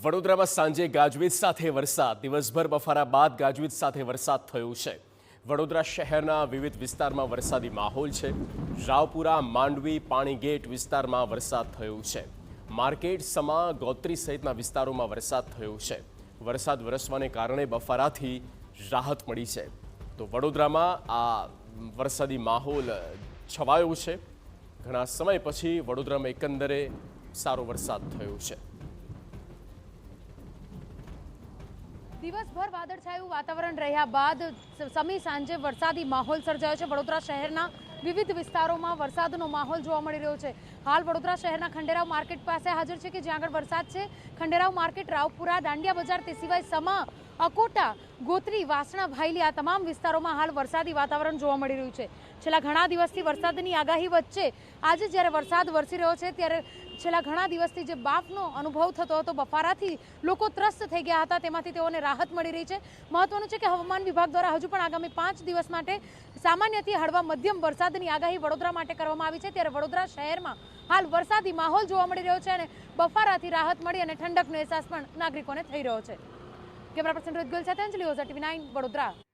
વડોદરામાં સાંજે ગાજવીજ સાથે વરસાદ. દિવસભર બફારા બાદ ગાજવીજ સાથે વરસાદ થયો છે. વડોદરા શહેરના વિવિધ વિસ્તારમાં વરસાદી માહોલ છે. રાવપુરા, માંડવી, પાણીગેટ વિસ્તારમાં વરસાદ થયો છે. માર્કેટ, સમા, ગોત્રી સહિતના વિસ્તારોમાં વરસાદ થયો છે. વરસાદ વરસવાને કારણે બફારાથી રાહત મળી છે. તો વડોદરામાં આ વરસાદી માહોલ છવાયો છે. ઘણા સમય પછી વડોદરામાં એકંદરે સારો વરસાદ થયો છે. દિવસભર વાદળછાયું વાતાવરણ રહ્યા બાદ સમી સાંજે વરસાદી માહોલ સર્જાયો છે. વડોદરા શહેરના વિવિધ વિસ્તારોમાં વરસાદનો માહોલ જોવા મળી રહ્યો છે. હાલ વડોદરા શહેરના ખંડેરાવ માર્કેટ પાસે હાજર છે કે જ્યાં આગળ વરસાદ છે. ખંડેરાવ માર્કેટ, રાવપુરા, દાંડિયા બજાર, તે સિવાય સમા, અકોટા, ગોત્રી, વાસણા, ભાયલી આ તમામ વિસ્તારોમાં હાલ વરસાદી વાતાવરણ જોવા મળી રહ્યું છે. છેલ્લા ઘણા દિવસથી વરસાદની આગાહી વચ્ચે આજે જ્યારે વરસાદ વરસી રહ્યો છે ત્યારે છેલ્લા ઘણા દિવસથી જે બાફનો અનુભવ થતો હતો, બફારાથી લોકો ત્રસ્ત થઈ ગયા હતા, તેમાંથી તેઓને રાહત મળી રહી છે. મહત્વનું છે કે હવામાન વિભાગ દ્વારા હજુ પણ આગામી 5 દિવસ માટે સામાન્યથી હળવા મધ્યમ વરસાદની આગાહી વડોદરા માટે કરવામાં આવી છે. ત્યારે વડોદરા શહેરમાં હાલ વરસાદી માહોલ જોવા મળી રહ્યો છે અને બફારાથી રાહત મળી અને ઠંડકનો અહેસાસ પણ નાગરિકોને થઈ રહ્યો છે. કેમેરા પર્સન રોહિત ગોયલ સાથે અંજલિ ઓઝા, TV9 વડોદરા.